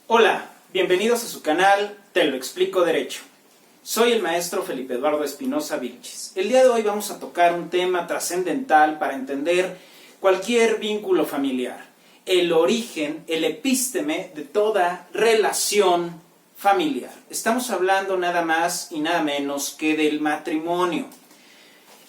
Hola, bienvenidos a su canal Te lo explico derecho. Soy el maestro Felipe Eduardo Espinosa Vilches. El día de hoy vamos a tocar un tema trascendental para entender cualquier vínculo familiar, el origen, el epísteme de toda relación familiar. Estamos hablando nada más y nada menos que del matrimonio.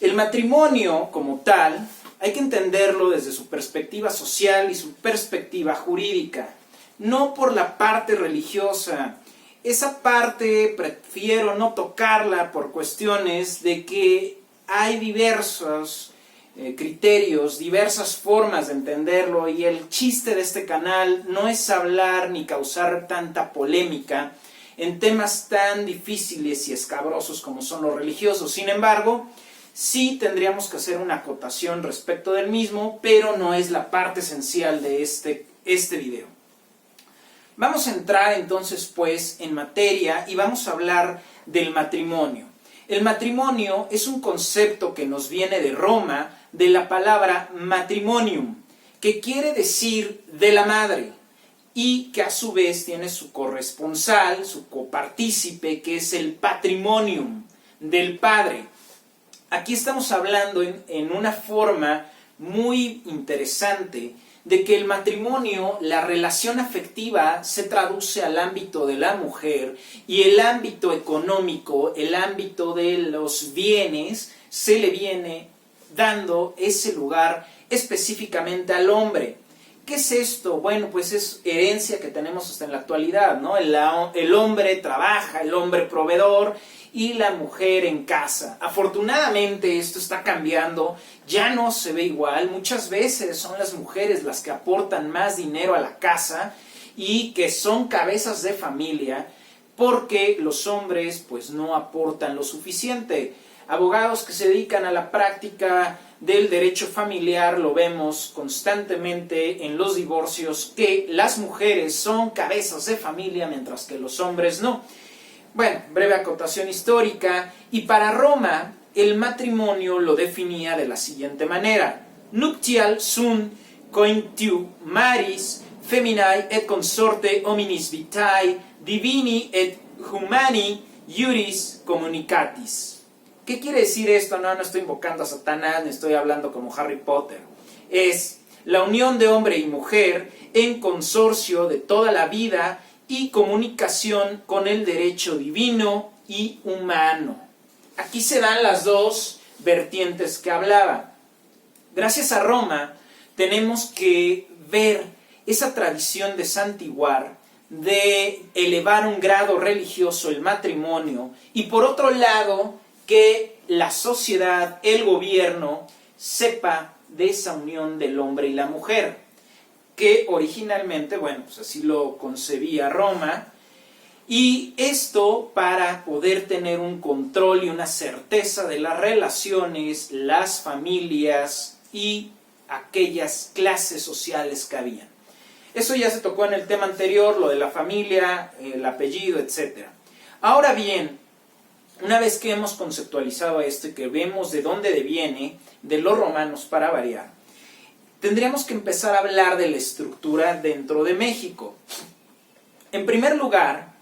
El matrimonio como tal hay que entenderlo desde su perspectiva social y su perspectiva jurídica. No por la parte religiosa. Esa parte prefiero no tocarla por cuestiones de que hay diversos criterios, diversas formas de entenderlo, y el chiste de este canal no es hablar ni causar tanta polémica en temas tan difíciles y escabrosos como son los religiosos. Sin embargo, sí tendríamos que hacer una acotación respecto del mismo, pero no es la parte esencial de este video. Vamos a entrar entonces pues en materia y vamos a hablar del matrimonio. El matrimonio es un concepto que nos viene de Roma, de la palabra matrimonium, que quiere decir de la madre, y que a su vez tiene su corresponsal, su copartícipe, que es el patrimonium del padre. Aquí estamos hablando en una forma muy interesante de que el matrimonio, la relación afectiva, se traduce al ámbito de la mujer, y el ámbito económico, el ámbito de los bienes, se le viene dando ese lugar específicamente al hombre. ¿Qué es esto? Bueno, pues es herencia que tenemos hasta en la actualidad, ¿no? El hombre trabaja, el hombre proveedor, y la mujer en casa. Afortunadamente esto está cambiando, ya no se ve igual. Muchas veces son las mujeres las que aportan más dinero a la casa y que son cabezas de familia, porque los hombres pues no aportan lo suficiente. Abogados que se dedican a la práctica del derecho familiar, lo vemos constantemente en los divorcios, que las mujeres son cabezas de familia mientras que los hombres no. Bueno, breve acotación histórica. Y para Roma, el matrimonio lo definía de la siguiente manera: nuptial sunt coitiu maris feminae et consorte hominis vitae divini et humani iuris communicatis. ¿Qué quiere decir esto? No estoy invocando a Satanás, ni estoy hablando como Harry Potter. Es la unión de hombre y mujer en consorcio de toda la vida y comunicación con el derecho divino y humano. Aquí se dan las dos vertientes que hablaba. Gracias a Roma tenemos que ver esa tradición de santiguar, de elevar un grado religioso el matrimonio, y por otro lado que la sociedad, el gobierno, sepa de esa unión del hombre y la mujer, que originalmente, bueno, pues así lo concebía Roma, y esto para poder tener un control y una certeza de las relaciones, las familias y aquellas clases sociales que habían. Eso ya se tocó en el tema anterior, lo de la familia, el apellido, etc. Ahora bien, una vez que hemos conceptualizado esto y que vemos de dónde viene, de los romanos para variar, tendríamos que empezar a hablar de la estructura dentro de México. En primer lugar,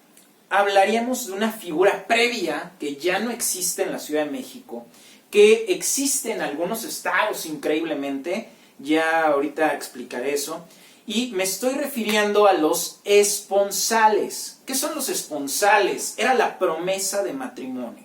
hablaríamos de una figura previa que ya no existe en la Ciudad de México, que existe en algunos estados increíblemente, ya ahorita explicaré eso, y me estoy refiriendo a los esponsales. ¿Qué son los esponsales? Era la promesa de matrimonio.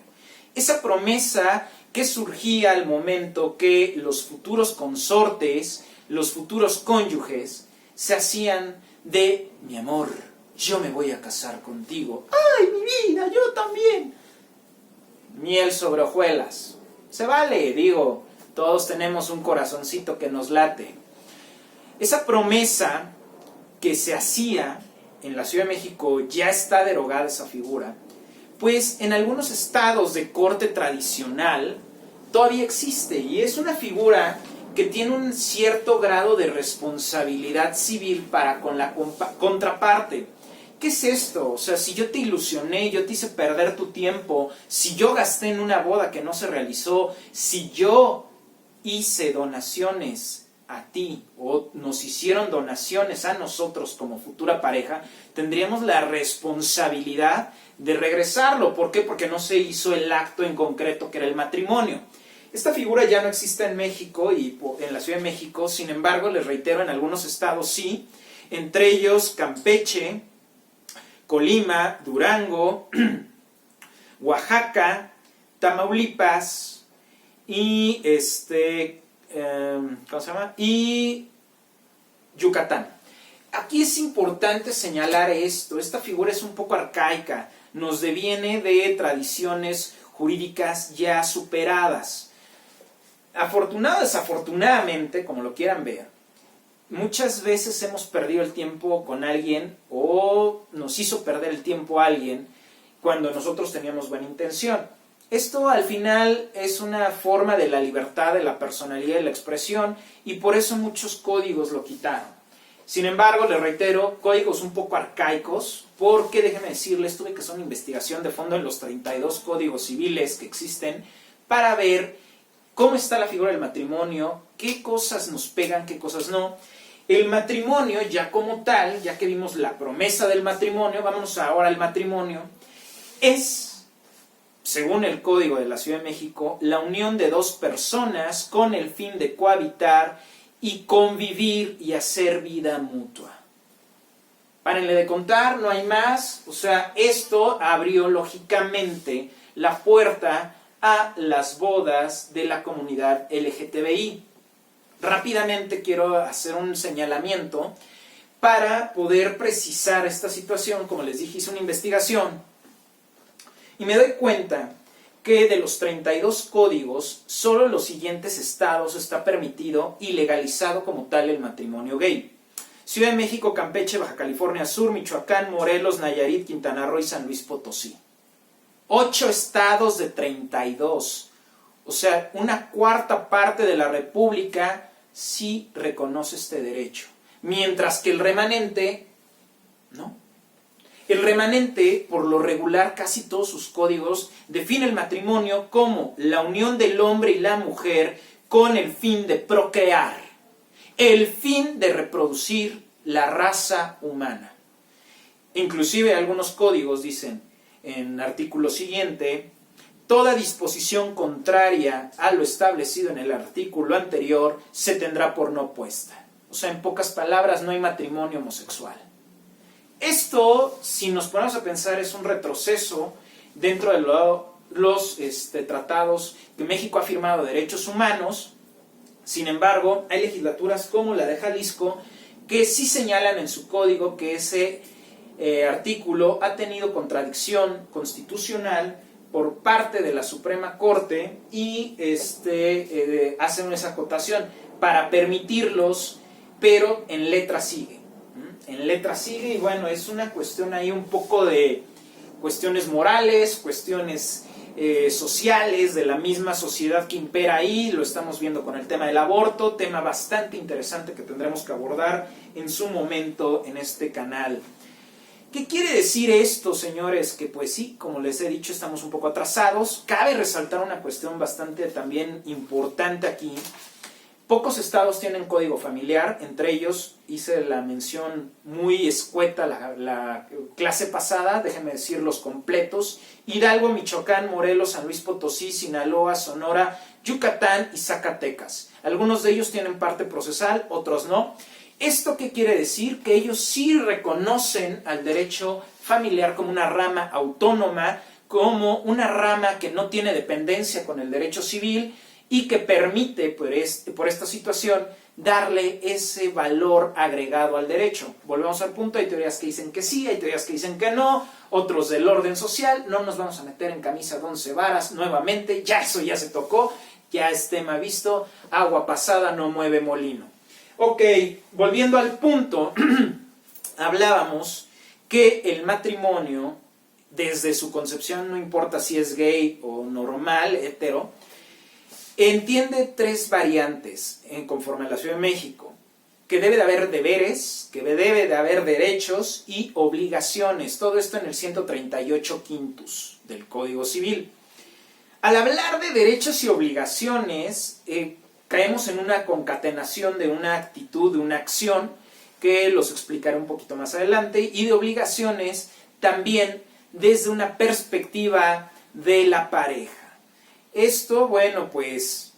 Esa promesa que surgía al momento que los futuros consortes, los futuros cónyuges, se hacían de: mi amor, yo me voy a casar contigo. ¡Ay, mi vida, yo también! Miel sobre hojuelas. Se vale, digo, todos tenemos un corazoncito que nos late. Esa promesa que se hacía en la Ciudad de México, ya está derogada esa figura, pues en algunos estados de corte tradicional todavía existe, y es una figura que tiene un cierto grado de responsabilidad civil para con la contraparte. ¿Qué es esto? O sea, si yo te ilusioné, yo te hice perder tu tiempo, si yo gasté en una boda que no se realizó, si yo hice donaciones a ti o nos hicieron donaciones a nosotros como futura pareja, tendríamos la responsabilidad de regresarlo. ¿Por qué? Porque no se hizo el acto en concreto que era el matrimonio. Esta figura ya no existe en México y en la Ciudad de México, sin embargo, les reitero, en algunos estados sí, entre ellos Campeche, Colima, Durango, Oaxaca, Tamaulipas y ¿cómo se llama? Y Yucatán. Aquí es importante señalar esto. Esta figura es un poco arcaica, nos deviene de tradiciones jurídicas ya superadas. Afortunado o desafortunadamente, como lo quieran ver, muchas veces hemos perdido el tiempo con alguien o nos hizo perder el tiempo a alguien cuando nosotros teníamos buena intención. Esto al final es una forma de la libertad, de la personalidad y la expresión, y por eso muchos códigos lo quitaron. Sin embargo, les reitero, códigos un poco arcaicos, porque déjenme decirles, tuve que hacer una investigación de fondo en los 32 códigos civiles que existen para ver cómo está la figura del matrimonio, qué cosas nos pegan, qué cosas no. El matrimonio ya como tal, ya que vimos la promesa del matrimonio, vámonos ahora al matrimonio, es, según el Código de la Ciudad de México, la unión de dos personas con el fin de cohabitar y convivir y hacer vida mutua. Párenle de contar, no hay más. O sea, esto abrió lógicamente la puerta a las bodas de la comunidad LGTBI. Rápidamente quiero hacer un señalamiento para poder precisar esta situación. Como les dije, hice una investigación y me doy cuenta que de los 32 códigos, solo en los siguientes estados está permitido y legalizado como tal el matrimonio gay: Ciudad de México, Campeche, Baja California Sur, Michoacán, Morelos, Nayarit, Quintana Roo y San Luis Potosí. 8 estados de 32. O sea, una cuarta parte de la República sí reconoce este derecho, mientras que el remanente no. El remanente, por lo regular, casi todos sus códigos define el matrimonio como la unión del hombre y la mujer con el fin de procrear, el fin de reproducir la raza humana. Inclusive algunos códigos dicen en artículo siguiente: toda disposición contraria a lo establecido en el artículo anterior se tendrá por no puesta. O sea, en pocas palabras, no hay matrimonio homosexual. Esto, si nos ponemos a pensar, es un retroceso dentro de los tratados que México ha firmado de derechos humanos. Sin embargo, hay legislaturas como la de Jalisco que sí señalan en su código que ese artículo ha tenido contradicción constitucional por parte de la Suprema Corte y hacen esa acotación para permitirlos, pero en letra sigue. En letra sigue, y bueno, es una cuestión ahí un poco de cuestiones morales, cuestiones sociales de la misma sociedad que impera ahí. Lo estamos viendo con el tema del aborto, tema bastante interesante que tendremos que abordar en su momento en este canal. ¿Qué quiere decir esto, señores? Que pues sí, como les he dicho, estamos un poco atrasados. Cabe resaltar una cuestión bastante también importante aquí. Pocos estados tienen código familiar, entre ellos hice la mención muy escueta la clase pasada, déjenme decir los completos: Hidalgo, Michoacán, Morelos, San Luis Potosí, Sinaloa, Sonora, Yucatán y Zacatecas. Algunos de ellos tienen parte procesal, otros no. ¿Esto qué quiere decir? Que ellos sí reconocen al derecho familiar como una rama autónoma, como una rama que no tiene dependencia con el derecho civil, y que permite, por esta situación, darle ese valor agregado al derecho. Volvemos al punto: hay teorías que dicen que sí, hay teorías que dicen que no, otros del orden social. No nos vamos a meter en camisa de 11 varas nuevamente, ya eso ya se tocó, ya es tema visto, agua pasada no mueve molino. Ok, volviendo al punto, hablábamos que el matrimonio, desde su concepción, no importa si es gay o normal, hetero, entiende 3 variantes conforme a la Ciudad de México: que debe de haber deberes, que debe de haber derechos y obligaciones. Todo esto en el 138 quintus del Código Civil. Al hablar de derechos y obligaciones, caemos en una concatenación de una actitud, de una acción, que los explicaré un poquito más adelante, y de obligaciones también desde una perspectiva de la pareja. Esto, bueno, pues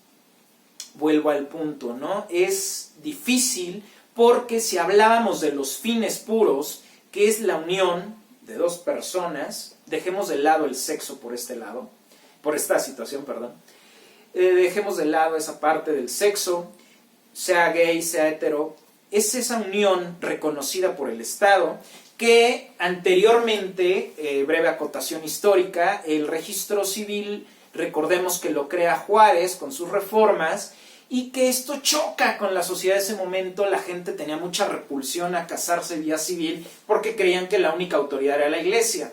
vuelvo al punto, ¿no? Es difícil porque si hablábamos de los fines puros, que es la unión de dos personas, dejemos de lado el sexo por esta situación, perdón, dejemos de lado esa parte del sexo, sea gay, sea hetero, es esa unión reconocida por el Estado que anteriormente, breve acotación histórica, el registro civil, recordemos que lo crea Juárez con sus reformas, y que esto choca con la sociedad de ese momento. La gente tenía mucha repulsión a casarse vía civil porque creían que la única autoridad era la iglesia.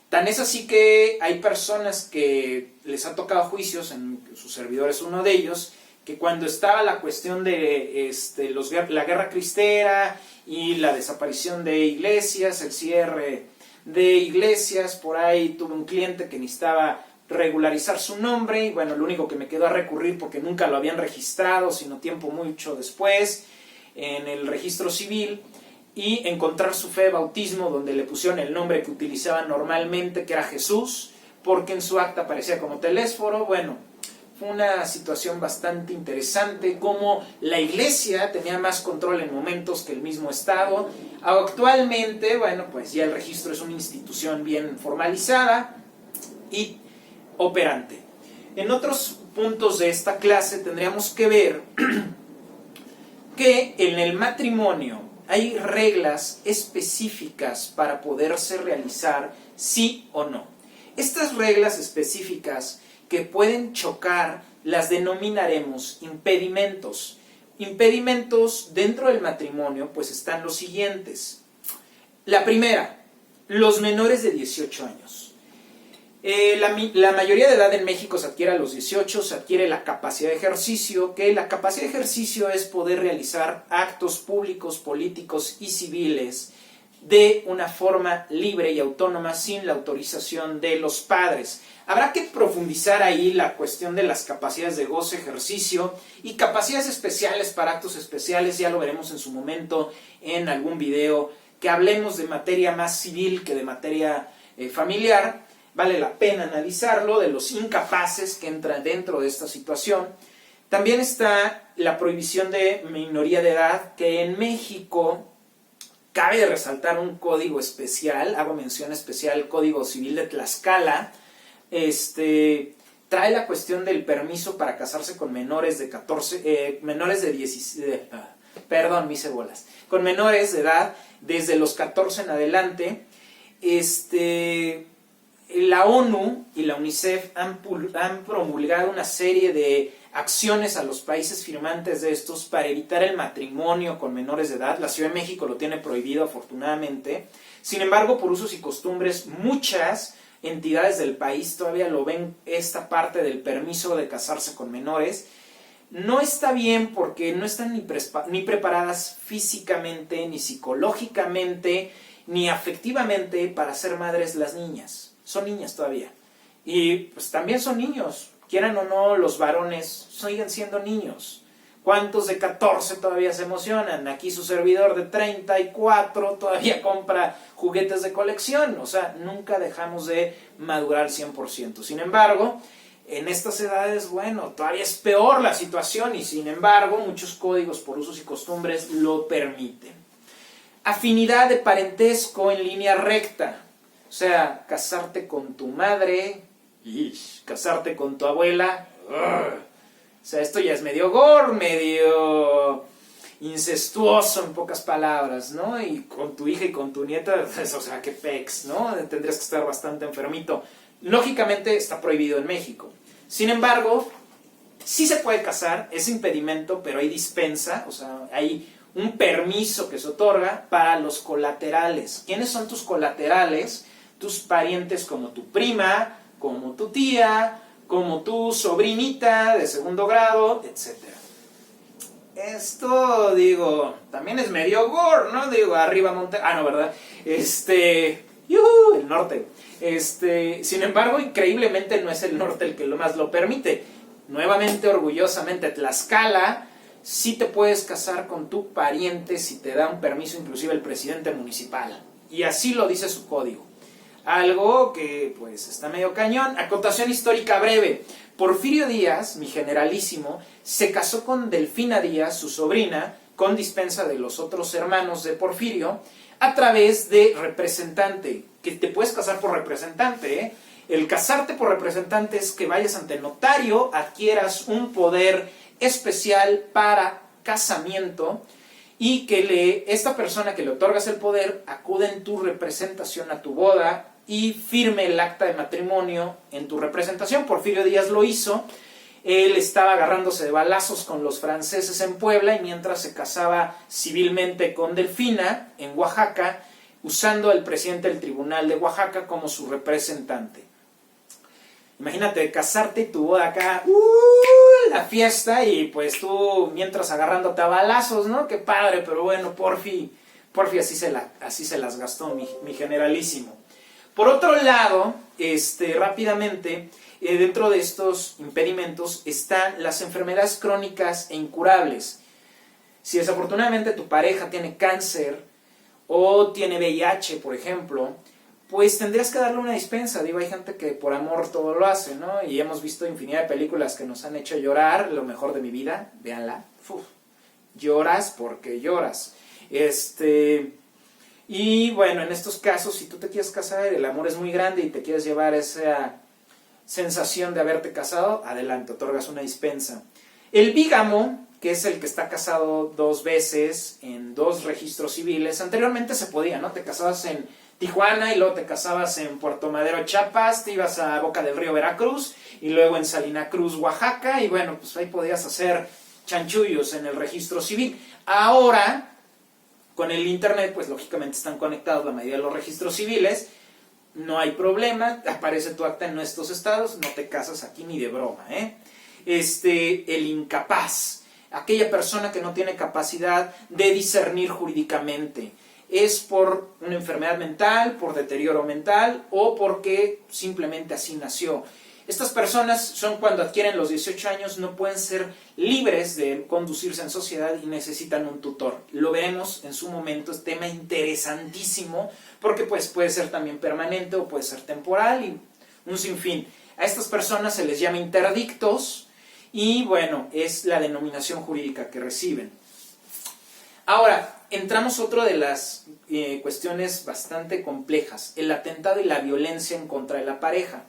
Tan es así que hay personas que les ha tocado juicios, en su servidor es uno de ellos, que cuando estaba la cuestión de la guerra cristera y la desaparición de iglesias, el cierre de iglesias, por ahí tuve un cliente que necesitaba regularizar su nombre y bueno, lo único que me quedó a recurrir, porque nunca lo habían registrado, sino tiempo mucho después, en el registro civil, y encontrar su fe de bautismo donde le pusieron el nombre que utilizaban normalmente, que era Jesús, porque en su acta aparecía como Telésforo. Bueno, fue una situación bastante interesante, como la iglesia tenía más control en momentos que el mismo Estado. Actualmente, bueno, pues ya el registro es una institución bien formalizada y operante. En otros puntos de esta clase tendríamos que ver que en el matrimonio hay reglas específicas para poderse realizar sí o no. Estas reglas específicas que pueden chocar las denominaremos impedimentos. Impedimentos dentro del matrimonio pues están los siguientes. La primera, los menores de 18 años. La mayoría de edad en México se adquiere a los 18, se adquiere la capacidad de ejercicio, que la capacidad de ejercicio es poder realizar actos públicos, políticos y civiles de una forma libre y autónoma sin la autorización de los padres. Habrá que profundizar ahí la cuestión de las capacidades de goce, ejercicio y capacidades especiales para actos especiales, ya lo veremos en su momento en algún video que hablemos de materia más civil que de materia familiar. Vale la pena analizarlo, de los incapaces que entran dentro de esta situación. También está la prohibición de minoría de edad, que en México cabe resaltar un código especial, hago mención especial, el Código Civil de Tlaxcala, trae la cuestión del permiso para casarse con menores de 14, menores de 16, perdón, me hice bolas, con menores de edad desde los 14 en adelante. La ONU y la UNICEF han promulgado una serie de acciones a los países firmantes de estos para evitar el matrimonio con menores de edad. La Ciudad de México lo tiene prohibido, afortunadamente. Sin embargo, por usos y costumbres, muchas entidades del país todavía lo ven, esta parte del permiso de casarse con menores. No está bien porque no están ni preparadas físicamente, ni psicológicamente, ni afectivamente para ser madres las niñas. Son niñas todavía. Y pues también son niños. Quieran o no, los varones siguen siendo niños. ¿Cuántos de 14 todavía se emocionan? Aquí su servidor de 34 todavía compra juguetes de colección. O sea, nunca dejamos de madurar al 100%. Sin embargo, en estas edades, bueno, todavía es peor la situación y sin embargo, muchos códigos por usos y costumbres lo permiten. Afinidad de parentesco en línea recta. O sea, casarte con tu madre, casarte con tu abuela. O sea, esto ya es medio gore, medio incestuoso en pocas palabras, ¿no? Y con tu hija y con tu nieta, pues, o sea, qué pex, ¿no? Tendrías que estar bastante enfermito. Lógicamente está prohibido en México. Sin embargo, sí se puede casar, es impedimento, pero hay dispensa, o sea, hay un permiso que se otorga para los colaterales. ¿Quiénes son tus colaterales? Tus parientes como tu prima, como tu tía, como tu sobrinita de segundo grado, etc. Esto, digo, también es medio gore, ¿no? Digo, arriba Monte... Ah, no, ¿verdad? El norte. Sin embargo, increíblemente no es el norte el que lo más lo permite. nuevamente, orgullosamente, Tlaxcala, sí te puedes casar con tu pariente si te da un permiso, inclusive el presidente municipal. Y así lo dice su código. Algo que pues está medio cañón. Acotación histórica breve. Porfirio Díaz, mi generalísimo, se casó con Delfina Díaz, su sobrina, con dispensa de los otros hermanos de Porfirio, a través de representante, que te puedes casar por representante, ¿eh? El casarte por representante es que vayas ante notario, adquieras un poder especial para casamiento y que esta persona que le otorgas el poder acude en tu representación a tu boda y firme el acta de matrimonio en tu representación. Porfirio Díaz lo hizo. Él estaba agarrándose de balazos con los franceses en Puebla y mientras se casaba civilmente con Delfina en Oaxaca, usando al presidente del Tribunal de Oaxaca como su representante. Imagínate casarte y tu boda acá, la fiesta, y pues tú mientras agarrándote a balazos, ¿no? Qué padre, pero bueno, Porfi así se las gastó mi generalísimo. Por otro lado, rápidamente, dentro de estos impedimentos están las enfermedades crónicas e incurables. Si desafortunadamente tu pareja tiene cáncer o tiene VIH, por ejemplo, pues tendrías que darle una dispensa. Digo, hay gente que por amor todo lo hace, ¿no? Y hemos visto infinidad de películas que nos han hecho llorar. Lo mejor de mi vida, véanla. Lloras porque lloras. Y bueno, en estos casos, si tú te quieres casar, el amor es muy grande y te quieres llevar esa sensación de haberte casado, adelante, otorgas una dispensa. El bígamo, que es el que está casado 2 veces en 2 registros civiles, anteriormente se podía, ¿no? Te casabas en Tijuana y luego te casabas en Puerto Madero, Chiapas, te ibas a Boca del Río, Veracruz, y luego en Salina Cruz, Oaxaca, y bueno, pues ahí podías hacer chanchullos en el registro civil. Ahora, con el internet, pues lógicamente están conectados la mayoría de los registros civiles, no hay problema, aparece tu acta en estos estados, no te casas aquí ni de broma, ¿eh? El incapaz, aquella persona que no tiene capacidad de discernir jurídicamente, es por una enfermedad mental, por deterioro mental o porque simplemente así nació. Estas personas son cuando adquieren los 18 años, no pueden ser libres de conducirse en sociedad y necesitan un tutor. Lo veremos en su momento, es tema interesantísimo, porque pues puede ser también permanente o puede ser temporal y un sinfín. A estas personas se les llama interdictos y bueno, es la denominación jurídica que reciben. Ahora, entramos a otra de las cuestiones bastante complejas, el atentado y la violencia en contra de la pareja.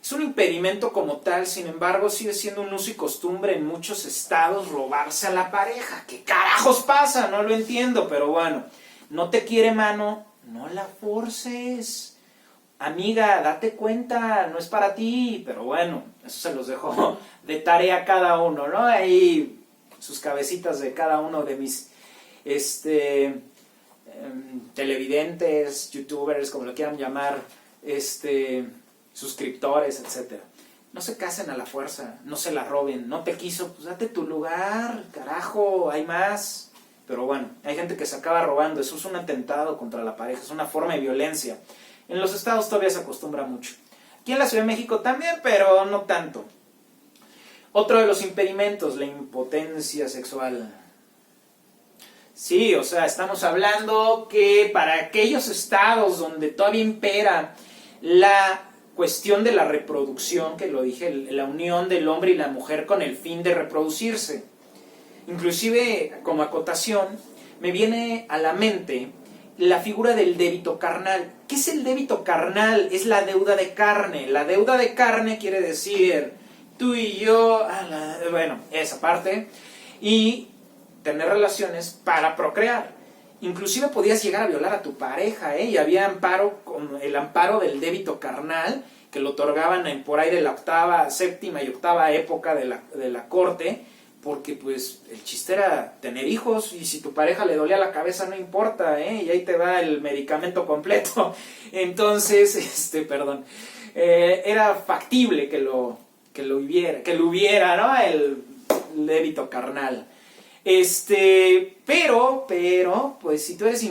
Es un impedimento como tal, sin embargo, sigue siendo un uso y costumbre en muchos estados robarse a la pareja. ¿Qué carajos pasa? No lo entiendo, pero bueno, no te quiere mano, no la forces. Amiga, date cuenta, no es para ti, pero bueno, eso se los dejo de tarea a cada uno, ¿no? Ahí sus cabecitas de cada uno de mis televidentes, youtubers, como lo quieran llamar, suscriptores, etc. No se casen a la fuerza, no se la roben, no te quiso, pues date tu lugar, carajo, hay más. Pero bueno, hay gente que se acaba robando, eso es un atentado contra la pareja, es una forma de violencia. En los estados todavía se acostumbra mucho. Aquí en la Ciudad de México también, pero no tanto. Otro de los impedimentos, la impotencia sexual. Sí, o sea, estamos hablando que para aquellos estados donde todavía impera la cuestión de la reproducción, que lo dije, la unión del hombre y la mujer con el fin de reproducirse. Inclusive, como acotación, me viene a la mente la figura del débito carnal. ¿Qué es el débito carnal? Es la deuda de carne. La deuda de carne quiere decir tú y yo, bueno, esa parte, y tener relaciones para procrear. Inclusive podías llegar a violar a tu pareja, y había amparo, con el amparo del débito carnal, que lo otorgaban por ahí de la séptima y octava época de la corte, porque pues el chiste era tener hijos, y si tu pareja le dolía la cabeza no importa, y ahí te va el medicamento completo. Entonces, era factible que lo hubiera, ¿no? El débito carnal. Pero, pues si tú eres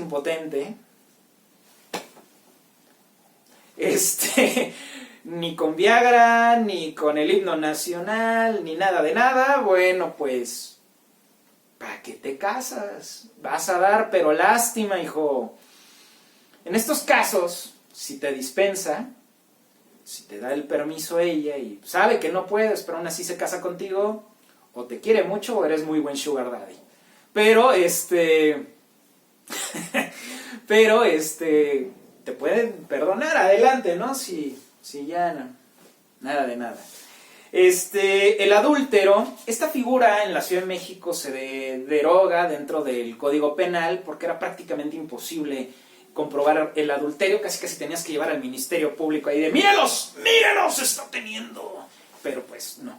ni con Viagra, ni con el himno nacional, ni nada de nada, bueno, pues, ¿para qué te casas? Vas a dar, pero lástima, hijo. En estos casos, si te dispensa, si te da el permiso ella y sabe que no puedes, pero aún así se casa contigo, o te quiere mucho o eres muy buen sugar daddy. Pero, te pueden perdonar, adelante, ¿no? Si ya no, nada de nada. El adúltero, esta figura en la Ciudad de México se deroga dentro del Código Penal porque era prácticamente imposible comprobar el adulterio, casi tenías que llevar al Ministerio Público ahí de ¡mírelos! ¡Está teniendo! Pero pues no.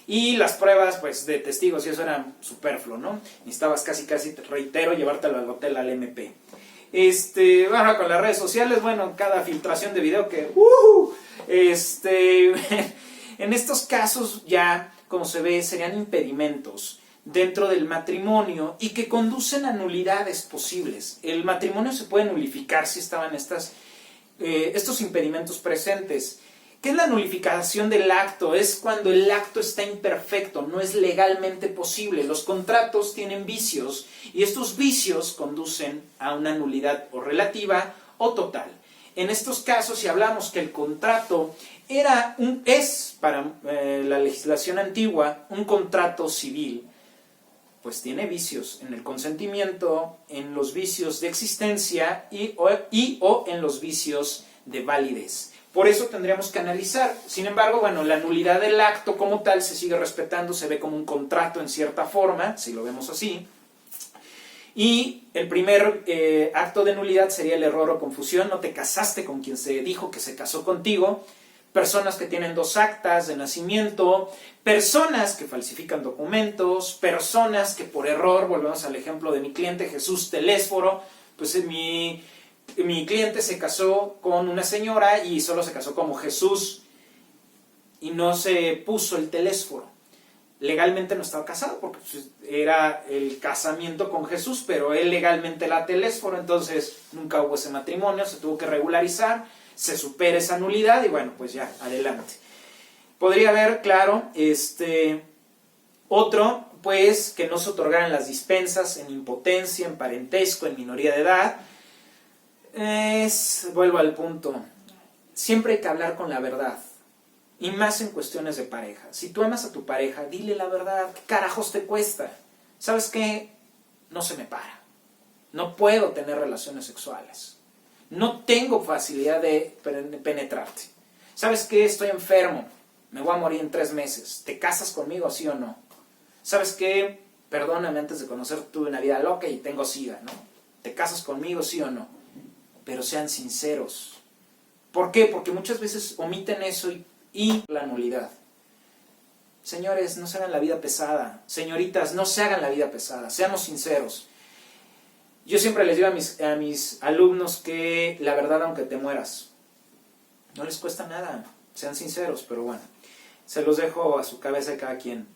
Y las pruebas pues de testigos y eso era superfluo, ¿no? Necesitabas casi, te reitero, llevártelo al hotel al MP. Bueno, con las redes sociales, bueno, cada filtración de video que... en estos casos ya, como se ve, serían impedimentos dentro del matrimonio y que conducen a nulidades posibles. El matrimonio se puede nulificar si estaban estos impedimentos presentes. ¿Qué es la nulificación del acto? Es cuando el acto está imperfecto, no es legalmente posible. Los contratos tienen vicios y estos vicios conducen a una nulidad o relativa o total. En estos casos, si hablamos que el contrato es para la legislación antigua un contrato civil, pues tiene vicios en el consentimiento, en los vicios de existencia o en los vicios de validez. Por eso tendríamos que analizar. Sin embargo, bueno, la nulidad del acto como tal se sigue respetando, se ve como un contrato en cierta forma, si lo vemos así. Y el primer acto de nulidad sería el error o confusión. No te casaste con quien se dijo que se casó contigo. Personas que tienen 2 actas de nacimiento, personas que falsifican documentos, personas que por error, volvemos al ejemplo de mi cliente Jesús Telésforo, pues mi cliente se casó con una señora y solo se casó como Jesús y no se puso el Telésforo. Legalmente no estaba casado porque era el casamiento con Jesús, pero él legalmente era Telésforo, entonces nunca hubo ese matrimonio, se tuvo que regularizar, se supera esa nulidad y bueno, pues ya, adelante. Podría haber, claro, otro, pues, que no se otorgaran las dispensas en impotencia, en parentesco, en minoría de edad. Vuelvo al punto, siempre hay que hablar con la verdad. Y más en cuestiones de pareja. Si tú amas a tu pareja, dile la verdad. ¿Qué carajos te cuesta? ¿Sabes qué? No se me para. No puedo tener relaciones sexuales. No tengo facilidad de penetrarte. ¿Sabes qué? Estoy enfermo. Me voy a morir en 3 meses. ¿Te casas conmigo, sí o no? ¿Sabes qué? Perdóname, antes de conocer tuve una vida loca y tengo SIDA, ¿no? ¿Te casas conmigo, sí o no? Pero sean sinceros. ¿Por qué? Porque muchas veces omiten eso y la nulidad. Señores, no se hagan la vida pesada. Señoritas, no se hagan la vida pesada. Seamos sinceros. Yo siempre les digo a mis alumnos que la verdad, aunque te mueras, no les cuesta nada. Sean sinceros, pero bueno, se los dejo a su cabeza de cada quien.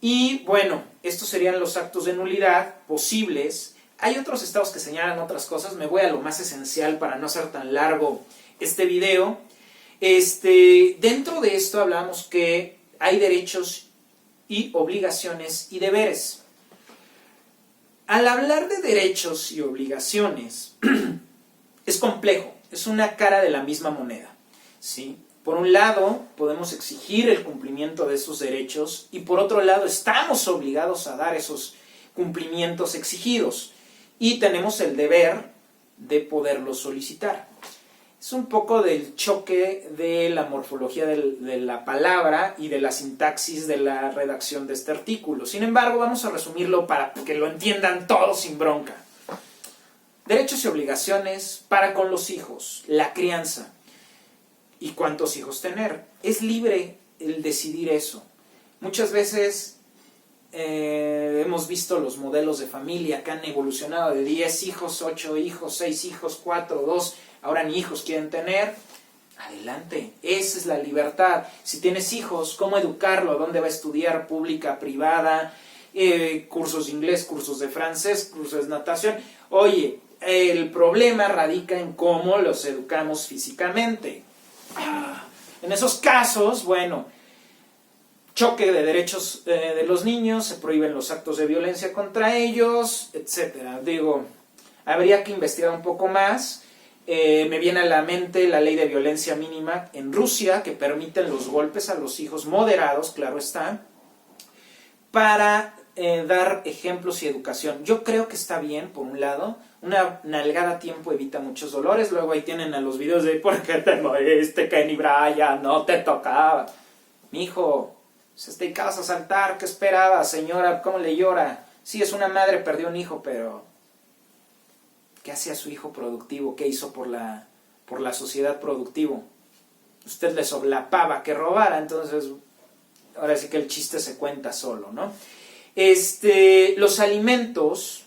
Y bueno, estos serían los actos de nulidad posibles. Hay otros estados que señalan otras cosas. Me voy a lo más esencial para no hacer tan largo este video. Dentro de esto hablamos que hay derechos y obligaciones y deberes. Al hablar de derechos y obligaciones, es complejo, es una cara de la misma moneda, ¿sí? Por un lado, podemos exigir el cumplimiento de esos derechos y por otro lado, estamos obligados a dar esos cumplimientos exigidos y tenemos el deber de poderlos solicitar. Es un poco del choque de la morfología de la palabra y de la sintaxis de la redacción de este artículo. Sin embargo, vamos a resumirlo para que lo entiendan todos sin bronca. Derechos y obligaciones para con los hijos, la crianza y cuántos hijos tener. Es libre el decidir eso. Muchas veces hemos visto los modelos de familia que han evolucionado de 10 hijos, 8 hijos, 6 hijos, 4, 2... Ahora ni hijos quieren tener. Adelante, esa es la libertad. Si tienes hijos, ¿cómo educarlo? ¿A dónde va a estudiar? ¿Pública, privada? Cursos de inglés, cursos de francés, cursos de natación. Oye, el problema radica en cómo los educamos físicamente. En esos casos, bueno, choque de derechos de los niños, se prohíben los actos de violencia contra ellos, etcétera. Digo, habría que investigar un poco más. Me viene a la mente la ley de violencia mínima en Rusia, que permiten los golpes a los hijos moderados, claro está, para dar ejemplos y educación. Yo creo que está bien, por un lado. Una nalgada a tiempo evita muchos dolores. Luego ahí tienen a los videos de ¿por qué te moriste, Kenny Bryan? No te tocaba. Mijo, se dedicabas a saltar, ¿qué esperaba, señora? ¿Cómo le llora? Sí, es una madre, perdió un hijo, pero ¿qué hacía su hijo productivo? ¿Qué hizo por la sociedad productivo? Usted le soblapaba que robara, entonces ahora sí que el chiste se cuenta solo, ¿no? Los alimentos,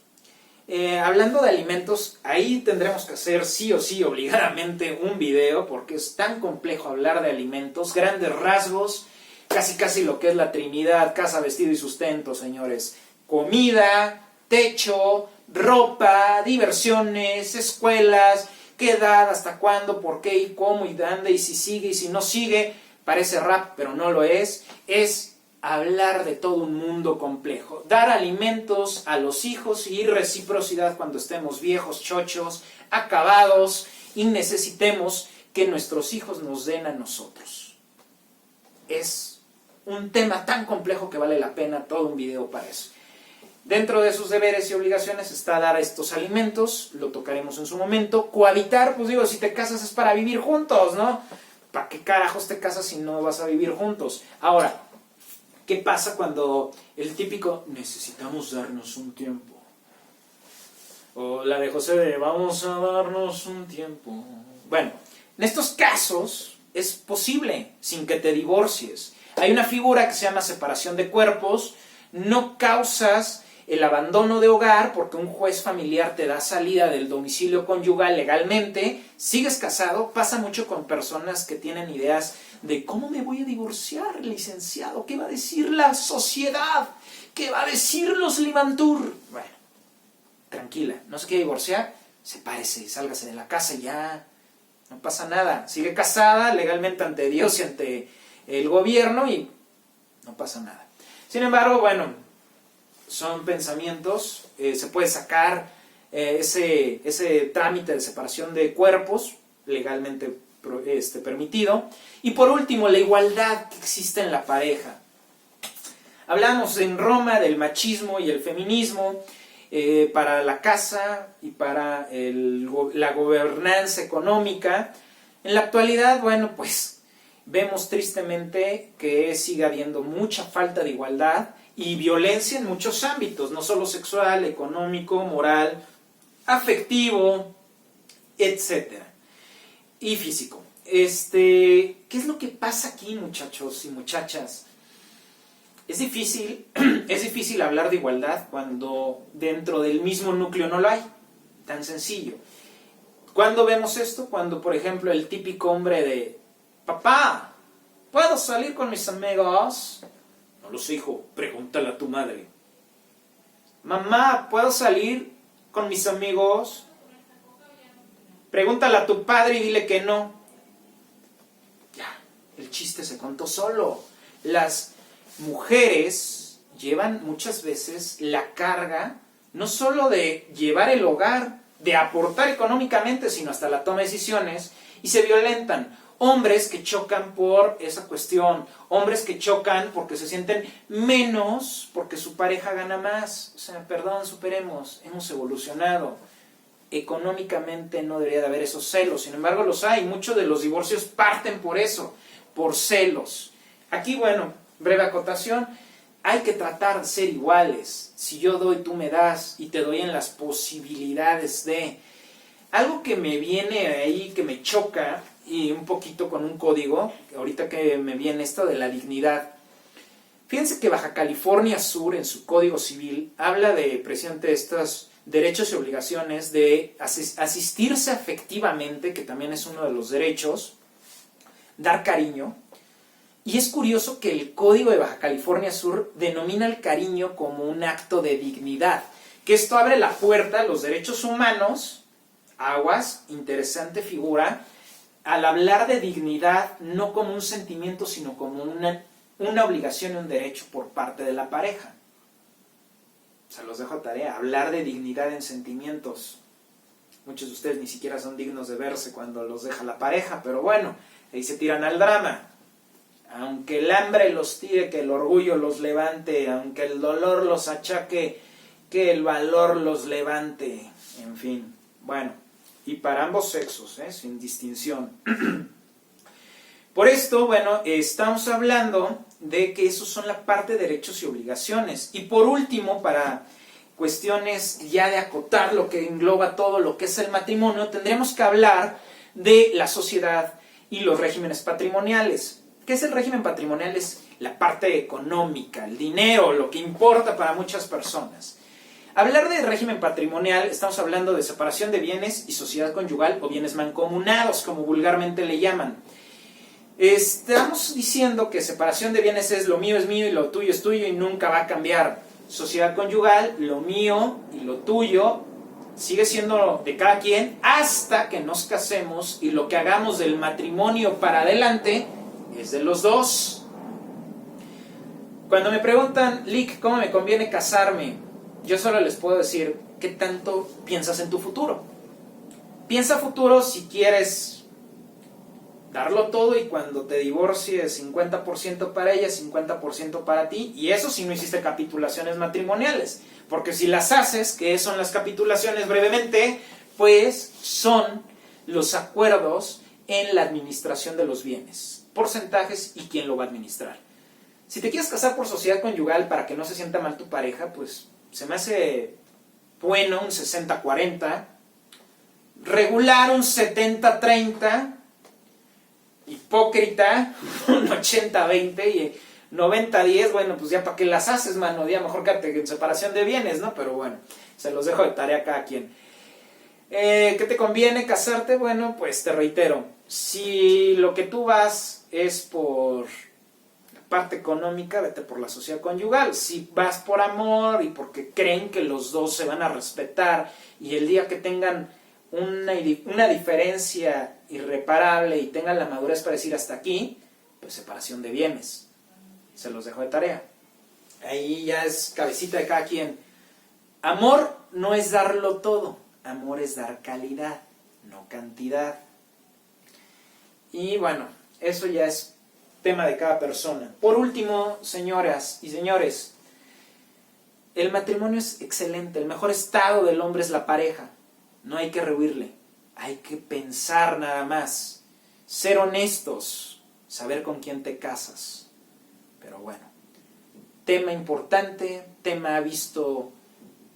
hablando de alimentos, ahí tendremos que hacer sí o sí obligadamente un video, porque es tan complejo hablar de alimentos, grandes rasgos, casi lo que es la Trinidad, casa, vestido y sustento, señores. Comida, techo, ropa, diversiones, escuelas, qué edad, hasta cuándo, por qué y cómo y dónde y si sigue y si no sigue. Parece rap, pero no lo es. Es hablar de todo un mundo complejo. Dar alimentos a los hijos y reciprocidad cuando estemos viejos, chochos, acabados y necesitemos que nuestros hijos nos den a nosotros. Es un tema tan complejo que vale la pena todo un video para eso. Dentro de sus deberes y obligaciones está dar estos alimentos, lo tocaremos en su momento. Cohabitar, pues digo, si te casas es para vivir juntos, ¿no? ¿Para qué carajos te casas si no vas a vivir juntos? Ahora, ¿qué pasa cuando el típico necesitamos darnos un tiempo? O la de José de vamos a darnos un tiempo. Bueno, en estos casos es posible sin que te divorcies. Hay una figura que se llama separación de cuerpos. No causas el abandono de hogar porque un juez familiar te da salida del domicilio conyugal legalmente. Sigues casado. Pasa mucho con personas que tienen ideas de ¿cómo me voy a divorciar, licenciado? ¿Qué va a decir la sociedad? ¿Qué va a decir los Limantur? Bueno, tranquila, no se quiere divorciar, sepárese, sálgase de la casa y ya, no pasa nada. Sigue casada legalmente ante Dios y ante el gobierno y no pasa nada. Sin embargo, bueno, son pensamientos, se puede sacar ese trámite de separación de cuerpos legalmente permitido. Y por último, la igualdad que existe en la pareja. Hablamos en Roma del machismo y el feminismo para la casa y para la gobernanza económica. En la actualidad, bueno, pues vemos tristemente que sigue habiendo mucha falta de igualdad y violencia en muchos ámbitos, no solo sexual, económico, moral, afectivo, etcétera, y físico. ¿Qué es lo que pasa aquí, muchachos y muchachas? Es difícil hablar de igualdad cuando dentro del mismo núcleo no lo hay. Tan sencillo. ¿Cuándo vemos esto? Cuando, por ejemplo, el típico hombre de papá, ¿puedo salir con mis amigos? No lo sé, hijo, pregúntale a tu madre. Mamá, ¿puedo salir con mis amigos? Pregúntale a tu padre y dile que no. Ya, el chiste se contó solo. Las mujeres llevan muchas veces la carga, no solo de llevar el hogar, de aportar económicamente, sino hasta la toma de decisiones, y se violentan. Hombres que chocan por esa cuestión, hombres que chocan porque se sienten menos porque su pareja gana más. O sea, perdón, superemos, hemos evolucionado. Económicamente no debería de haber esos celos, sin embargo los hay. Muchos de los divorcios parten por eso, por celos. Aquí, bueno, breve acotación, hay que tratar de ser iguales. Si yo doy, tú me das, y te doy en las posibilidades de... Algo que me viene ahí, que me choca, y un poquito con un código, ahorita que me viene esto de la dignidad. Fíjense que Baja California Sur, en su Código Civil, habla de precisamente estos derechos y obligaciones de asistirse afectivamente, que también es uno de los derechos, dar cariño. Y es curioso que el Código de Baja California Sur denomina el cariño como un acto de dignidad, que esto abre la puerta a los derechos humanos, aguas, interesante figura, al hablar de dignidad no como un sentimiento, sino como una obligación y un derecho por parte de la pareja. Se los dejo a tarea, hablar de dignidad en sentimientos. Muchos de ustedes ni siquiera son dignos de verse cuando los deja la pareja, pero bueno, ahí se tiran al drama. Aunque el hambre los tire, que el orgullo los levante, aunque el dolor los achaque, que el valor los levante. En fin, bueno, y para ambos sexos, sin distinción. Por esto, bueno, estamos hablando de que esos son la parte de derechos y obligaciones. Y por último, para cuestiones ya de acotar lo que engloba todo lo que es el matrimonio, tendríamos que hablar de la sociedad y los regímenes patrimoniales. ¿Qué es el régimen patrimonial? Es la parte económica, el dinero, lo que importa para muchas personas. Hablar de régimen patrimonial, estamos hablando de separación de bienes y sociedad conyugal o bienes mancomunados, como vulgarmente le llaman. Estamos diciendo que separación de bienes es lo mío es mío y lo tuyo es tuyo y nunca va a cambiar. Sociedad conyugal, lo mío y lo tuyo sigue siendo de cada quien hasta que nos casemos y lo que hagamos del matrimonio para adelante es de los dos. Cuando me preguntan, Lick, ¿cómo me conviene casarme? Yo solo les puedo decir, ¿qué tanto piensas en tu futuro? Piensa futuro si quieres darlo todo y cuando te divorcies 50% para ella, 50% para ti, y eso si no hiciste capitulaciones matrimoniales, porque si las haces, ¿qué son las capitulaciones brevemente? Pues son los acuerdos en la administración de los bienes, porcentajes y quién lo va a administrar. Si te quieres casar por sociedad conyugal para que no se sienta mal tu pareja, pues se me hace bueno un 60-40, regular un 70-30, hipócrita un 80-20 y 90-10, bueno, pues ya para qué las haces, mano, ya mejor quédate en separación de bienes, ¿no? Pero bueno, se los dejo de tarea a cada quien. ¿Qué te conviene casarte? Bueno, pues te reitero, si lo que tú vas es por la parte económica, vete por la sociedad conyugal. Si vas por amor y porque creen que los dos se van a respetar y el día que tengan una diferencia irreparable y tengan la madurez para decir hasta aquí, pues separación de bienes. Se los dejo de tarea. Ahí ya es cabecita de cada quien. Amor no es darlo todo, amor es dar calidad, no cantidad. Y bueno, eso ya es tema de cada persona. Por último, señoras y señores, el matrimonio es excelente, el mejor estado del hombre es la pareja. No hay que rehuirle, hay que pensar nada más, ser honestos, saber con quién te casas. Pero bueno, tema importante, tema visto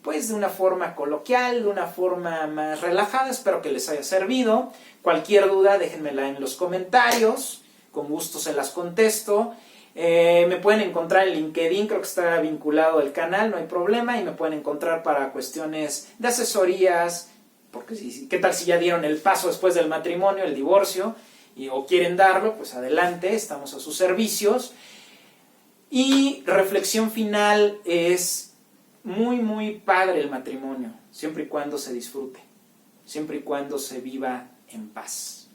pues de una forma coloquial, de una forma más relajada, espero que les haya servido. Cualquier duda déjenmela en los comentarios, con gusto se las contesto. Me pueden encontrar en LinkedIn, creo que está vinculado al canal, no hay problema, y me pueden encontrar para cuestiones de asesorías, porque ¿qué tal si ya dieron el paso después del matrimonio, el divorcio, o quieren darlo? Pues adelante, estamos a sus servicios. Y reflexión final es muy, muy padre el matrimonio, siempre y cuando se disfrute, siempre y cuando se viva en paz.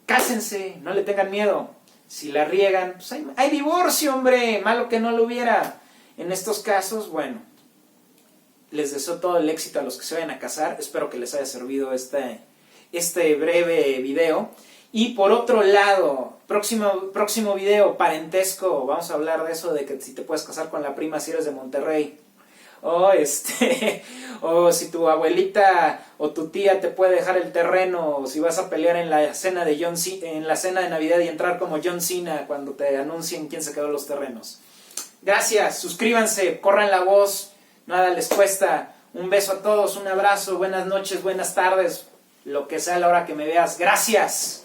Cásense, no le tengan miedo. Si la riegan, pues hay divorcio, hombre, malo que no lo hubiera. En estos casos, bueno, les deseo todo el éxito a los que se vayan a casar. Espero que les haya servido este breve video. Y por otro lado, próximo video, parentesco, vamos a hablar de eso de que si te puedes casar con la prima si eres de Monterrey. O si tu abuelita o tu tía te puede dejar el terreno, o si vas a pelear en la cena de Navidad y entrar como John Cena cuando te anuncien quién se quedó los terrenos. Gracias, suscríbanse, corran la voz, nada les cuesta. Un beso a todos, un abrazo, buenas noches, buenas tardes, lo que sea a la hora que me veas. Gracias.